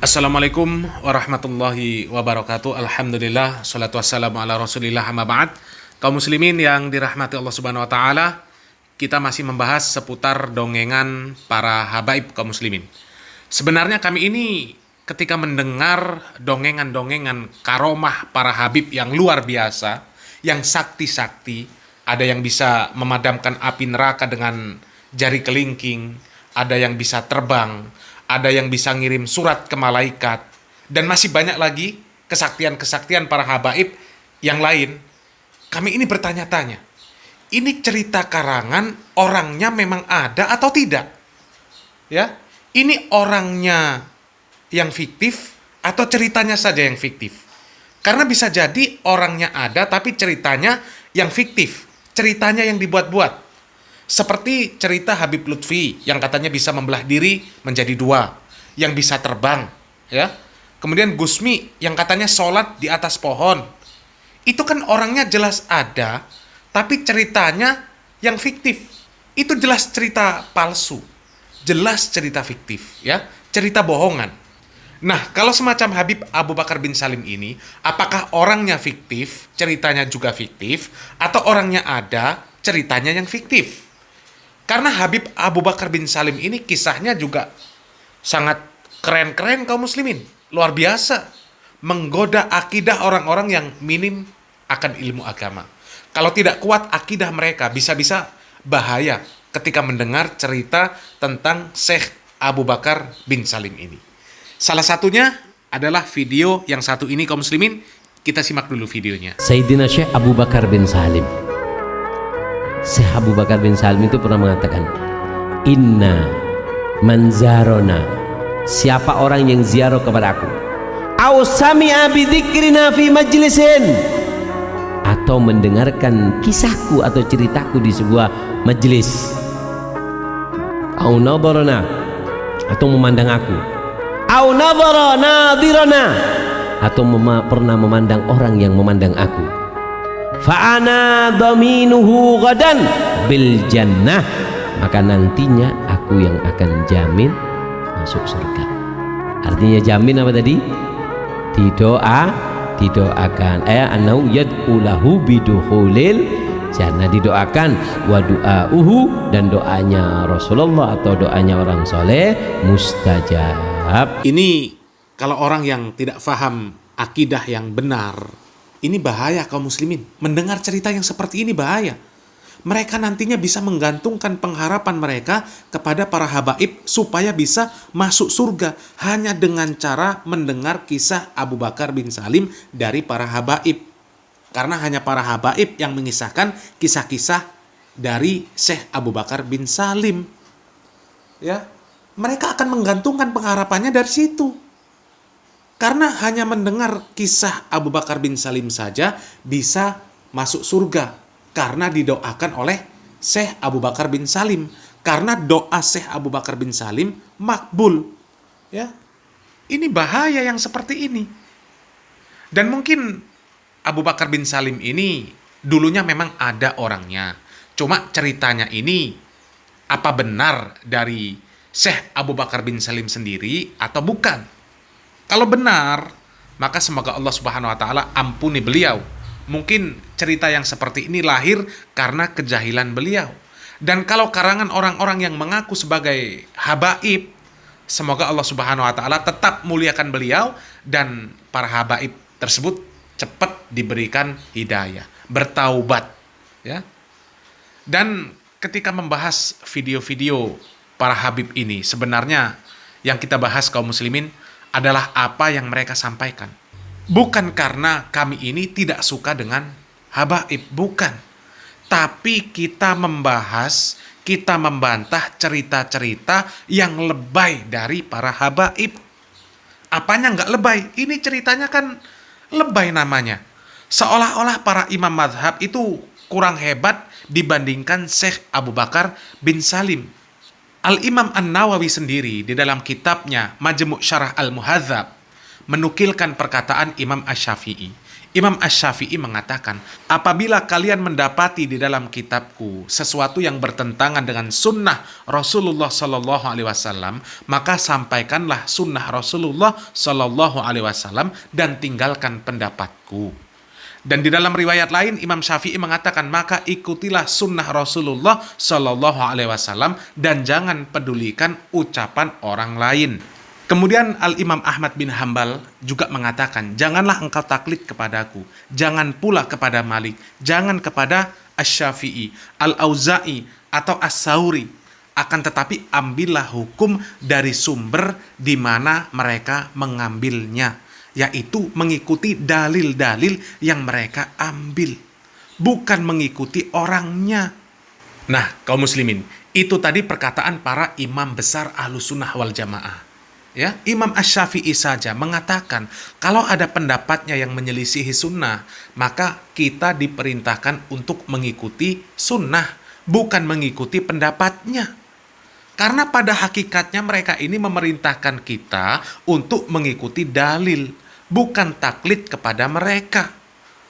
Assalamualaikum warahmatullahi wabarakatuh. Alhamdulillah, salatu wassalamu ala rasulillah, amma ba'd. Kaum muslimin yang dirahmati Allah subhanahu wa ta'ala, kita masih membahas seputar dongengan para habaib kaum muslimin. Sebenarnya kami ini ketika mendengar dongengan-dongengan karomah para habib yang luar biasa, yang sakti-sakti, ada yang bisa memadamkan api neraka dengan jari kelingking, ada yang bisa terbang, ada yang bisa ngirim surat ke malaikat, dan masih banyak lagi kesaktian-kesaktian para habaib yang lain. Kami ini bertanya-tanya, ini cerita karangan, orangnya memang ada atau tidak? Ya, ini orangnya yang fiktif atau ceritanya saja yang fiktif? Karena bisa jadi orangnya ada tapi ceritanya yang fiktif, ceritanya yang dibuat-buat. Seperti cerita Habib Lutfi yang katanya bisa membelah diri menjadi dua, yang bisa terbang, ya. Kemudian Gusmi yang katanya sholat di atas pohon. Itu kan orangnya jelas ada, tapi ceritanya yang fiktif. Itu jelas cerita palsu, jelas cerita fiktif, ya, cerita bohongan. Nah, kalau semacam Habib Abu Bakar bin Salim ini, apakah orangnya fiktif, ceritanya juga fiktif, atau orangnya ada, ceritanya yang fiktif? Karena Habib Abu Bakar bin Salim ini kisahnya juga sangat keren-keren kaum muslimin. Luar biasa. Menggoda akidah orang-orang yang minim akan ilmu agama. Kalau tidak kuat akidah mereka, bisa-bisa bahaya ketika mendengar cerita tentang Syekh Abu Bakar bin Salim ini. Salah satunya adalah video yang satu ini kaum muslimin. Kita simak dulu videonya. Sayyidina Syekh Abu Bakar bin Salim. Syekh Abu Bakar bin Salim itu pernah mengatakan, Inna manzarona, siapa orang yang ziarah kepada aku, au sami'a bidzikrina fi majlisin, atau mendengarkan kisahku atau ceritaku di sebuah majelis, au nadarana, atau memandang aku, au nadara nadirana, atau pernah memandang orang yang memandang aku, fa'ana dhaminuhu ghadan bil jannah, maka nantinya aku yang akan jamin masuk surga. Artinya jamin apa tadi? Didoakan anau yad'u lahu bidukhulil jannah, didoakan, wa du'auhu, dan doanya Rasulullah atau doanya orang soleh mustajab. Ini kalau orang yang tidak paham akidah yang benar, ini bahaya kaum muslimin. Mendengar cerita yang seperti ini bahaya. Mereka nantinya bisa menggantungkan pengharapan mereka kepada para habaib supaya bisa masuk surga hanya dengan cara mendengar kisah Abu Bakar bin Salim dari para habaib. Karena hanya para habaib yang mengisahkan kisah-kisah dari Syekh Abu Bakar bin Salim. Ya, mereka akan menggantungkan pengharapannya dari situ. Karena hanya mendengar kisah Abu Bakar bin Salim saja bisa masuk surga. Karena didoakan oleh Syekh Abu Bakar bin Salim. Karena doa Syekh Abu Bakar bin Salim makbul. Ya, ini bahaya yang seperti ini. Dan mungkin Abu Bakar bin Salim ini dulunya memang ada orangnya. Cuma ceritanya ini apa benar dari Syekh Abu Bakar bin Salim sendiri atau bukan? Kalau benar, maka semoga Allah Subhanahu wa taala ampuni beliau. Mungkin cerita yang seperti ini lahir karena kejahilan beliau. Dan kalau karangan orang-orang yang mengaku sebagai habaib, semoga Allah Subhanahu wa taala tetap muliakan beliau dan para habaib tersebut cepat diberikan hidayah, bertaubat, ya. Dan ketika membahas video-video para habib ini, sebenarnya yang kita bahas kaum muslimin adalah apa yang mereka sampaikan. Bukan karena kami ini tidak suka dengan habaib, bukan. Tapi kita membahas, kita membantah cerita-cerita yang lebay dari para habaib. Apanya nggak lebay? Ini ceritanya kan lebay namanya. Seolah-olah para imam madhab itu kurang hebat dibandingkan Syekh Abu Bakar bin Salim. Al-Imam An-Nawawi sendiri di dalam kitabnya Majmu' Syarah Al-Muhadzab menukilkan perkataan Imam Asy-Syafi'i. Imam Asy-Syafi'i mengatakan, apabila kalian mendapati di dalam kitabku sesuatu yang bertentangan dengan sunnah Rasulullah Sallallahu Alaihi Wasallam, maka sampaikanlah sunnah Rasulullah Sallallahu Alaihi Wasallam dan tinggalkan pendapatku. Dan di dalam riwayat lain Imam Syafi'i mengatakan, maka ikutilah sunnah Rasulullah Sallallahu Alaihi Wasallam dan jangan pedulikan ucapan orang lain. Kemudian Al-Imam Ahmad bin Hambal juga mengatakan, janganlah engkau taklid kepadaku, jangan pula kepada Malik, jangan kepada Asy-Syafi'i, Al-Auza'i, atau As-Sauri. Akan tetapi ambillah hukum dari sumber di mana mereka mengambilnya, yaitu mengikuti dalil-dalil yang mereka ambil, bukan mengikuti orangnya. Nah, kaum muslimin, itu tadi perkataan para imam besar Ahlussunnah wal Jamaah. Ya, Imam Asy-Syafi'i saja mengatakan kalau ada pendapatnya yang menyelisihi sunnah, maka kita diperintahkan untuk mengikuti sunnah, bukan mengikuti pendapatnya. Karena pada hakikatnya mereka ini memerintahkan kita untuk mengikuti dalil, bukan taklid kepada mereka.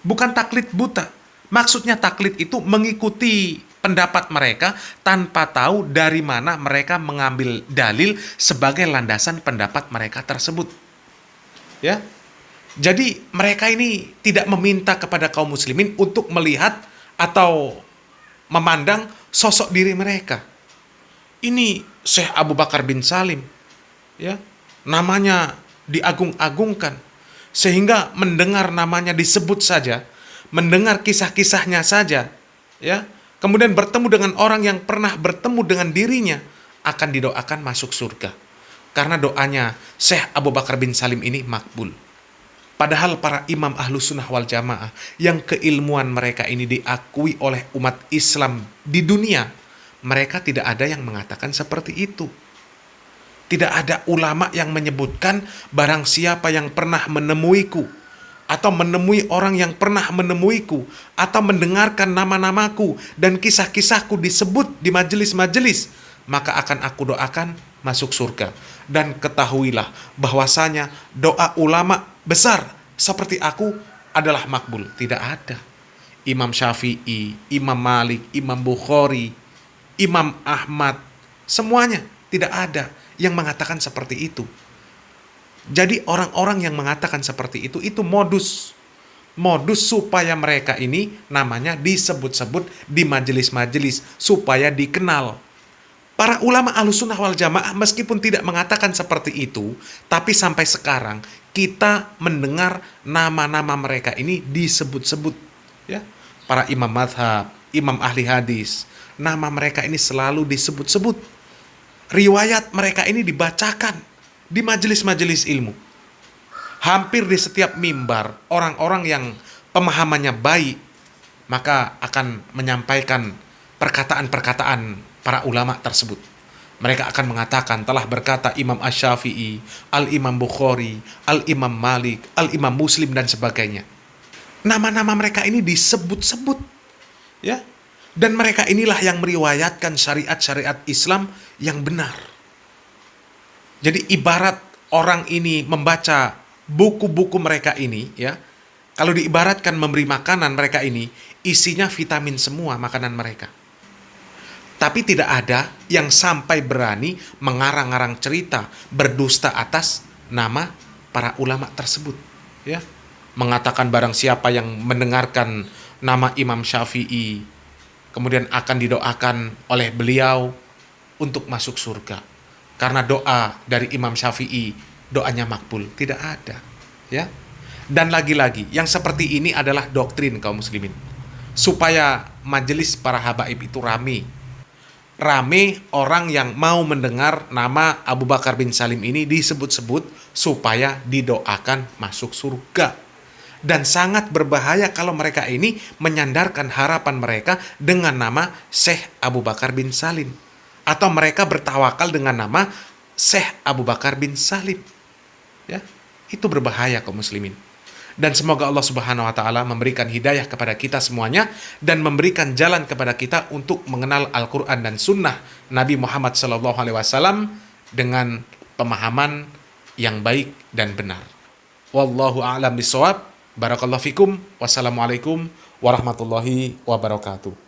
Bukan taklid buta. Maksudnya taklid itu mengikuti pendapat mereka tanpa tahu dari mana mereka mengambil dalil sebagai landasan pendapat mereka tersebut. Ya. Jadi mereka ini tidak meminta kepada kaum muslimin untuk melihat atau memandang sosok diri mereka. Ini Syekh Abu Bakar bin Salim, ya. Namanya diagung-agungkan sehingga mendengar namanya disebut saja, mendengar kisah-kisahnya saja, ya. Kemudian bertemu dengan orang yang pernah bertemu dengan dirinya, akan didoakan masuk surga. Karena doanya Syekh Abu Bakar bin Salim ini makbul. Padahal para imam Ahlussunnah wal Jamaah yang keilmuan mereka ini diakui oleh umat Islam di dunia, mereka tidak ada yang mengatakan seperti itu. Tidak ada ulama yang menyebutkan barang siapa yang pernah menemuiku, atau menemui orang yang pernah menemuiku, atau mendengarkan nama-namaku dan kisah-kisahku disebut di majelis-majelis, maka akan aku doakan masuk surga. Dan ketahuilah bahwasanya doa ulama besar seperti aku adalah makbul. Tidak ada. Imam Syafi'i, Imam Malik, Imam Bukhari, Imam Ahmad, semuanya tidak ada yang mengatakan seperti itu. Jadi orang-orang yang mengatakan seperti itu modus supaya mereka ini namanya disebut-sebut di majelis-majelis supaya dikenal. Para ulama Ahlussunnah wal Jamaah meskipun tidak mengatakan seperti itu, tapi sampai sekarang kita mendengar nama-nama mereka ini disebut-sebut, ya. Para imam mazhab, imam ahli hadis, nama mereka ini selalu disebut-sebut. Riwayat mereka ini dibacakan di majelis-majelis ilmu. Hampir di setiap mimbar, orang-orang yang pemahamannya baik, maka akan menyampaikan perkataan-perkataan para ulama tersebut. Mereka akan mengatakan, telah berkata Imam Asy-Syafi'i, Al-Imam Bukhari, Al-Imam Malik, Al-Imam Muslim, dan sebagainya. Nama-nama mereka ini disebut-sebut, ya. Dan mereka inilah yang meriwayatkan syariat-syariat Islam yang benar. Jadi ibarat orang ini membaca buku-buku mereka ini, ya. Kalau diibaratkan memberi makanan mereka ini, isinya vitamin semua makanan mereka. Tapi tidak ada yang sampai berani mengarang-arang cerita, berdusta atas nama para ulama tersebut, ya. Mengatakan barang siapa yang mendengarkan nama Imam Syafi'i, kemudian akan didoakan oleh beliau untuk masuk surga. Karena doa dari Imam Syafi'i, doanya makbul. Tidak ada, ya. Dan lagi-lagi, yang seperti ini adalah doktrin kaum muslimin. Supaya majelis para habaib itu rame. Rame orang yang mau mendengar nama Abu Bakar bin Salim ini disebut-sebut supaya didoakan masuk surga. Dan sangat berbahaya kalau mereka ini menyandarkan harapan mereka dengan nama Syekh Abu Bakar bin Salim. Atau mereka bertawakal dengan nama Syekh Abu Bakar bin Salim. Ya, itu berbahaya kaum muslimin. Dan semoga Allah Subhanahu wa taala memberikan hidayah kepada kita semuanya dan memberikan jalan kepada kita untuk mengenal Al-Qur'an dan sunnah Nabi Muhammad SAW dengan pemahaman yang baik dan benar. Wallahu a'lam bishawab. Barakallahu fikum. Wassalamualaikum warahmatullahi wabarakatuh.